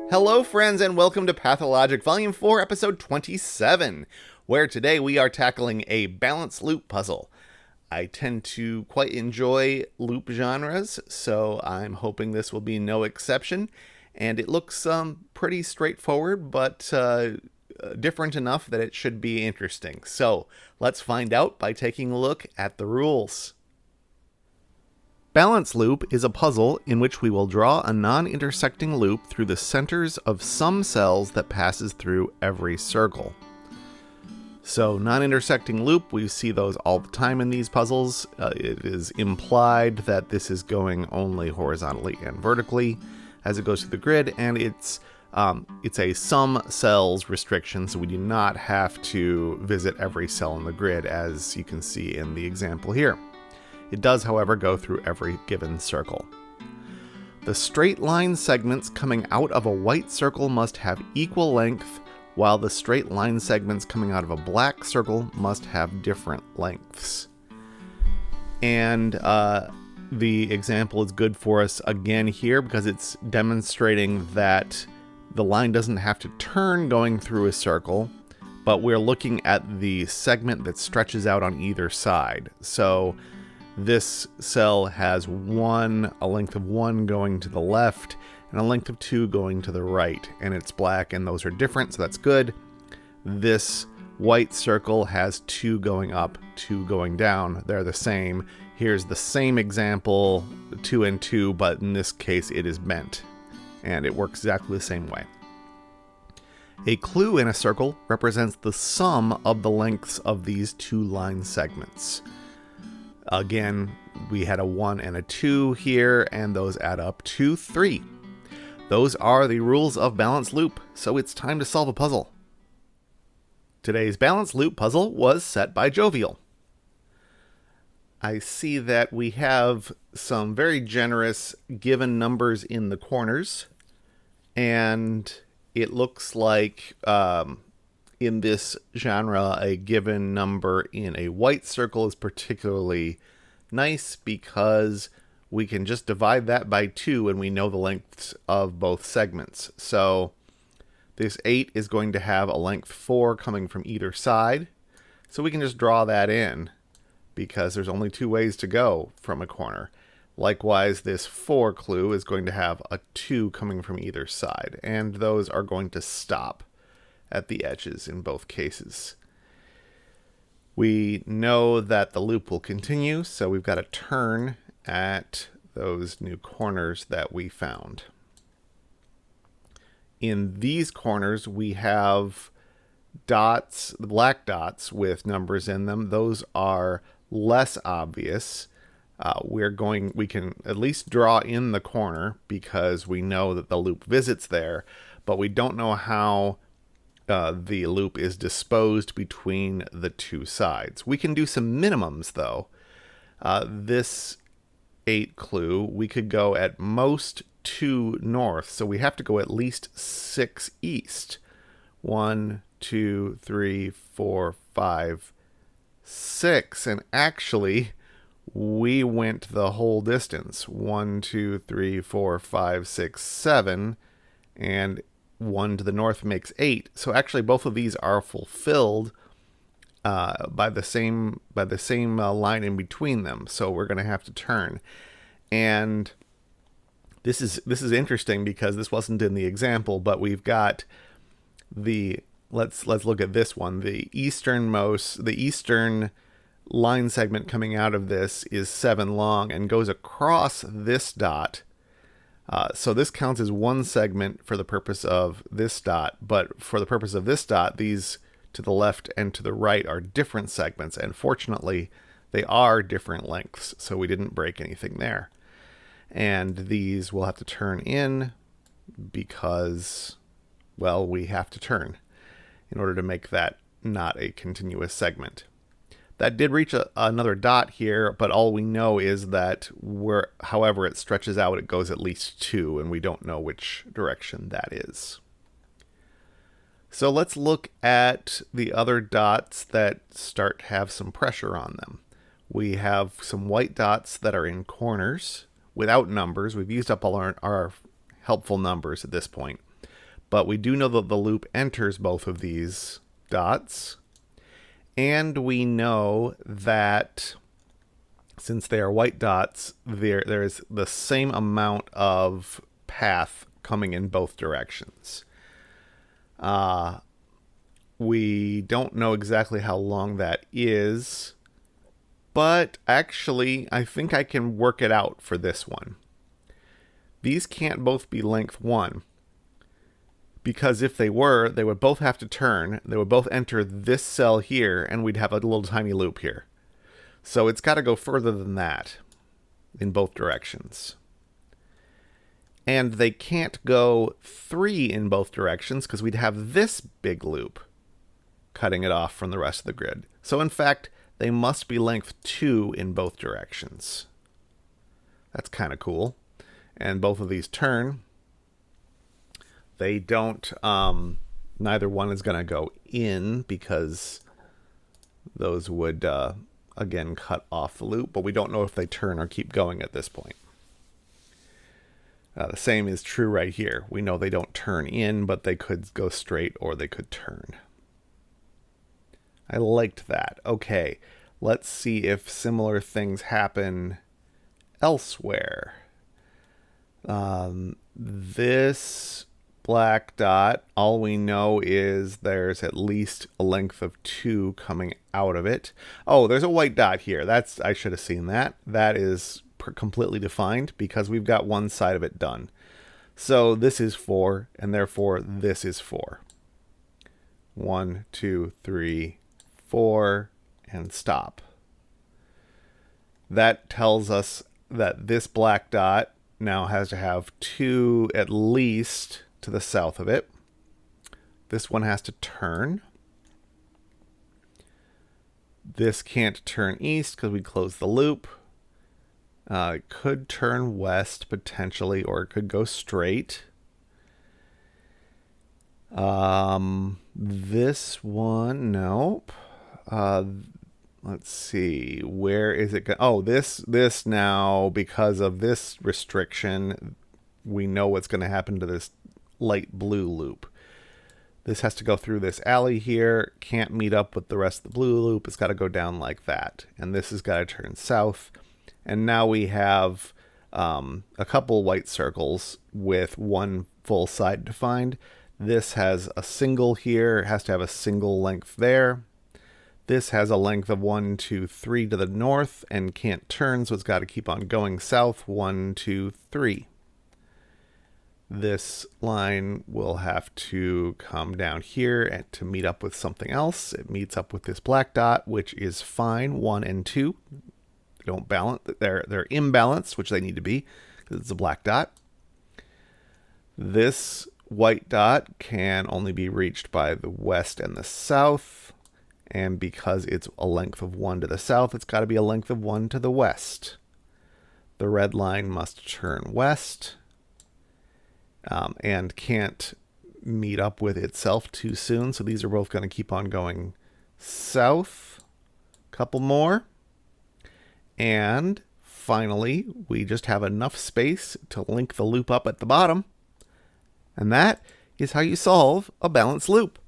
Hello, friends, and welcome to Pathologic Volume 4, Episode 27, where today we are tackling a balance loop puzzle. I tend to quite enjoy loop genres, so I'm hoping this will be no exception. And it looks pretty straightforward, but different enough that it should be interesting. So let's find out by taking a look at the rules. Balance loop is a puzzle in which we will draw a non-intersecting loop through the centers of some cells that passes through every circle. So non-intersecting loop, we see those all the time in these puzzles. It is implied that this is going only horizontally and vertically as it goes through the grid, and it's a sum cells restriction, so we do not have to visit every cell in the grid, as you can see in the example here. It does, however, go through every given circle. The straight line segments coming out of a white circle must have equal length, while the straight line segments coming out of a black circle must have different lengths. And the example is good for us again here because it's demonstrating that the line doesn't have to turn going through a circle, but we're looking at the segment that stretches out on either side. So this cell has a length of 1 going to the left and a length of 2 going to the right, and it's black, and those are different, so that's good. This white circle has 2 going up, 2 going down. They're the same. Here's the same example, 2 and 2, but in this case it is bent, and it works exactly the same way. A clue in a circle represents the sum of the lengths of these 2 line segments. Again, we had a 1 and a 2 here, and those add up to 3. Those are the rules of balance loop, so it's time to solve a puzzle. Today's balance loop puzzle was set by Jovial. I see that we have some very generous given numbers in the corners, and it looks like in this genre, a given number in a white circle is particularly nice because we can just divide that by 2 and we know the lengths of both segments. So this 8 is going to have a length 4 coming from either side. So we can just draw that in because there's only 2 ways to go from a corner. Likewise, this 4 clue is going to have a 2 coming from either side, and those are going to stop at the edges in both cases. We know that the loop will continue, so we've got to turn at those new corners that we found. In these corners, we have dots, black dots with numbers in them. Those are less obvious. We can at least draw in the corner because we know that the loop visits there, but we don't know how the loop is disposed between the 2 sides. We can do some minimums, though. This 8 clue, we could go at most 2 north, so we have to go at least 6 east. 1, 2, 3, 4, 5, 6, and actually we went the whole distance. 1, 2, 3, 4, 5, 6, 7, and 1 to the north makes 8. So actually both of these are fulfilled by the same line in between them. So we're going to have to turn. And this is interesting because this wasn't in the example, but we've got let's look at this one. The eastern line segment coming out of this is 7 long and goes across this dot. So this counts as 1 segment for the purpose of this dot, but for the purpose of this dot, these to the left and to the right are different segments, and fortunately, they are different lengths, so we didn't break anything there. And these will have to turn in because, well, we have to turn in order to make that not a continuous segment. That did reach another dot here, but all we know is that however it stretches out, it goes at least 2, and we don't know which direction that is. So let's look at the other dots that start to have some pressure on them. We have some white dots that are in corners without numbers. We've used up all our helpful numbers at this point. but we do know that the loop enters both of these dots. And we know that since they are white dots, there is the same amount of path coming in both directions. We don't know exactly how long that is, but actually, I think I can work it out for this one. These can't both be length 1, because if they were, they would both have to turn. They would both enter this cell here, and we'd have a little tiny loop here. So it's got to go further than that in both directions. And they can't go 3 in both directions because we'd have this big loop cutting it off from the rest of the grid. So in fact, they must be length 2 in both directions. That's kind of cool. And both of these turn. They don't, neither one is going to go in because those would, again, cut off the loop. But we don't know if they turn or keep going at this point. The same is true right here. We know they don't turn in, but they could go straight or they could turn. I liked that. Okay, let's see if similar things happen elsewhere. This black dot, all we know is there's at least a length of 2 coming out of it. Oh, there's a white dot here. I should have seen that. That is completely defined because we've got one side of it done. So this is 4, and therefore this is 4. 1, 2, 3, 4, and stop. That tells us that this black dot now has to have 2 at least to the south of it. This one has to turn. This can't turn east because we closed the loop. It could turn west potentially, or it could go straight. This one, nope. Let's see, where is it? Oh, this now, because of this restriction, we know what's going to happen to this light blue loop. This has to go through this alley here, can't meet up with the rest of the blue loop. It's got to go down like that. And this has got to turn south. And now we have a couple white circles with one full side defined. This has a single here. It has to have a single length there. This has a length of 1, 2, 3 to the north and can't turn, so it's got to keep on going south. 1, 2, 3. This line will have to come down here and to meet up with something else. It meets up with this black dot, which is fine. 1 and 2. They don't balance. They're imbalanced, which they need to be because it's a black dot. This white dot can only be reached by the west and the south. And because it's a length of 1 to the south, it's got to be a length of 1 to the west. The red line must turn west and can't meet up with itself too soon. So these are both going to keep on going south. Couple more. And finally, we just have enough space to link the loop up at the bottom. And that is how you solve a balanced loop.